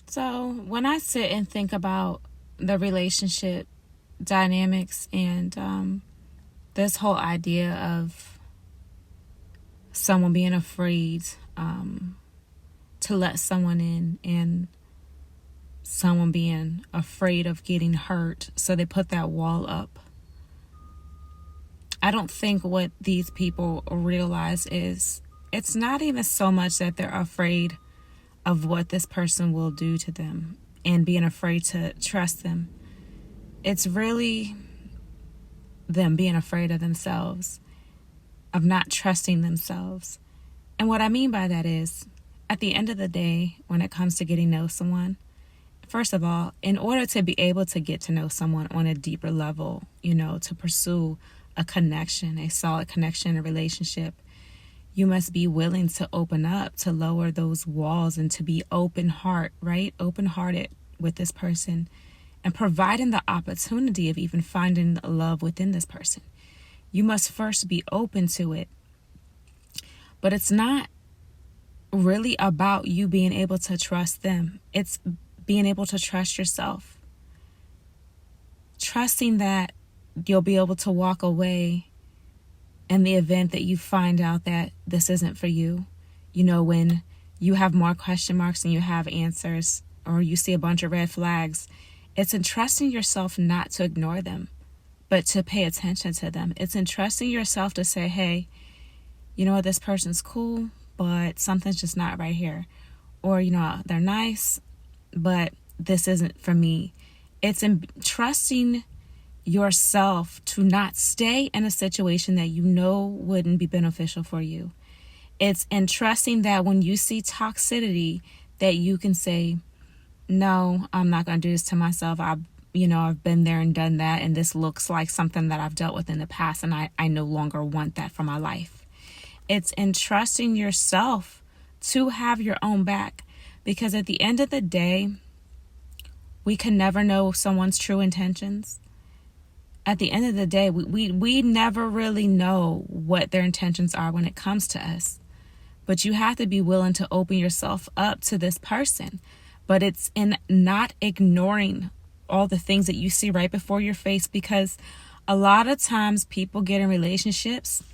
So when I sit and think about the relationship dynamics and this whole idea of someone being afraid to let someone in and someone being afraid of getting hurt, so they put that wall up. I don't think what these people realize is it's not even so much that they're afraid of what this person will do to them and being afraid to trust them. It's really them being afraid of themselves, of not trusting themselves. And what I mean by that is, at the end of the day, when it comes to getting to know someone, first of all, in order to be able to get to know someone on a deeper level, to pursue a connection, a solid connection, a relationship, you must be willing to open up, to lower those walls, and to be open-hearted with this person, and providing the opportunity of even finding love within this person. You must first be open to it. But it's not really about you being able to trust them. It's being able to trust yourself. Trusting that you'll be able to walk away in the event that you find out that this isn't for you. When you have more question marks than you have answers, or you see a bunch of red flags, it's entrusting yourself not to ignore them, but to pay attention to them. It's entrusting yourself to say, hey, you know what, this person's cool, but something's just not right here. Or, they're nice, but this isn't for me. It's trusting yourself to not stay in a situation that wouldn't be beneficial for you. It's entrusting that when you see toxicity, that you can say, no, I'm not going to do this to myself. I've been there and done that, and this looks like something that I've dealt with in the past, and I no longer want that for my life. It's entrusting yourself to have your own back, because at the end of the day, we can never know someone's true intentions. At the end of the day, we never really know what their intentions are when it comes to us. But you have to be willing to open yourself up to this person. But it's in not ignoring all the things that you see right before your face, because a lot of times people get in relationships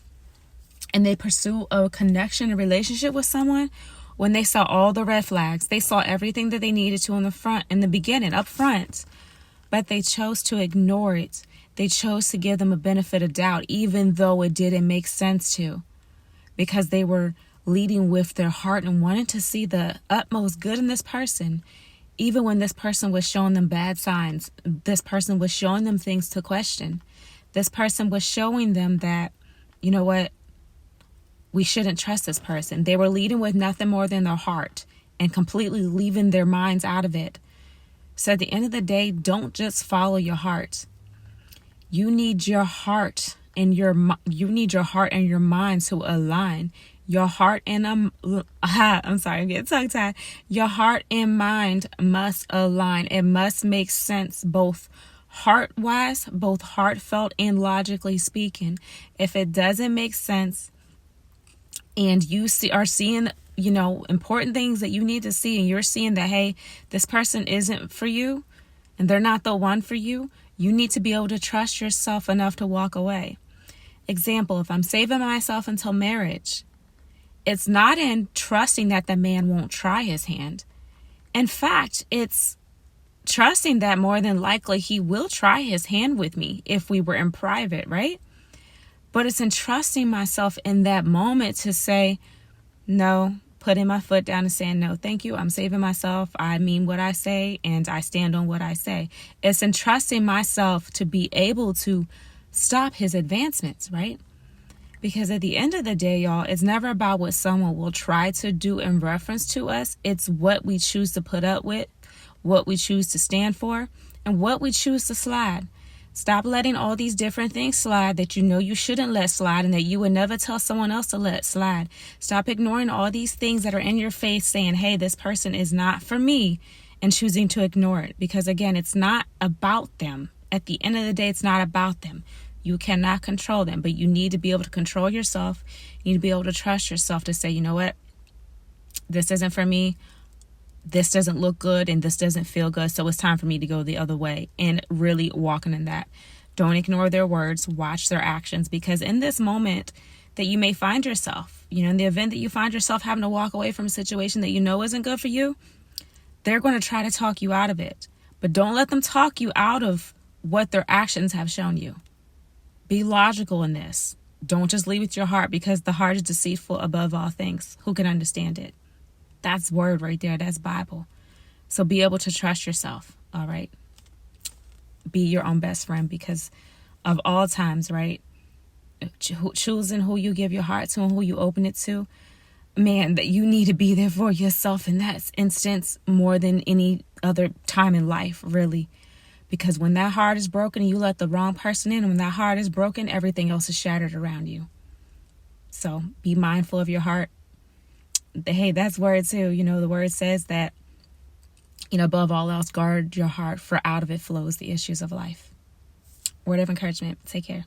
and they pursue a connection, a relationship with someone when they saw all the red flags. They saw everything that they needed to in the beginning, up front, but they chose to ignore it. They chose to give them a benefit of doubt, even though it didn't make sense to, because they were leading with their heart and wanted to see the utmost good in this person. Even when this person was showing them bad signs, this person was showing them things to question. This person was showing them that, you know what, we shouldn't trust this person. They were leading with nothing more than their heart and completely leaving their minds out of it. So at the end of the day, don't just follow your heart. You need your heart and your mind to align. Your heart and I'm getting tongue-tied. Your heart and mind must align. It must make sense, both heart-wise, both heartfelt and logically speaking. If it doesn't make sense, and you are seeing, important things that you need to see, and you're seeing that, hey, this person isn't for you, and they're not the one for you, you need to be able to trust yourself enough to walk away. Example, if I'm saving myself until marriage, it's not in trusting that the man won't try his hand. In fact, it's trusting that more than likely he will try his hand with me if we were in private, right? But it's entrusting myself in that moment to say, no, putting my foot down and saying, no, thank you. I'm saving myself. I mean what I say, and I stand on what I say. It's entrusting myself to be able to stop his advancements, right? Because at the end of the day, y'all, it's never about what someone will try to do in reference to us. It's what we choose to put up with, what we choose to stand for, and what we choose to slide. Stop letting all these different things slide that you shouldn't let slide and that you would never tell someone else to let slide. Stop ignoring all these things that are in your face saying, hey, this person is not for me, and choosing to ignore it. Because again, it's not about them. At the end of the day, it's not about them. You cannot control them, but you need to be able to control yourself. You need to be able to trust yourself to say, you know what? This isn't for me. this doesn't look good and this doesn't feel good, so it's time for me to go the other way, and really walking in that. Don't ignore their words, watch their actions, because in this moment that you may find yourself, in the event that you find yourself having to walk away from a situation that you know isn't good for you, they're going to try to talk you out of it. But don't let them talk you out of what their actions have shown you. Be logical in this. Don't just lead with your heart, because the heart is deceitful above all things. Who can understand it? That's word right there. That's Bible. So be able to trust yourself. All right. Be your own best friend, because of all times, right? Choosing who you give your heart to and who you open it to. Man, that you need to be there for yourself in that instance more than any other time in life, really. Because when that heart is broken and you let the wrong person in, and when that heart is broken, everything else is shattered around you. So be mindful of your heart. Hey, that's word too. The word says that, above all else, guard your heart, for out of it flows the issues of life. Word of encouragement. Take care.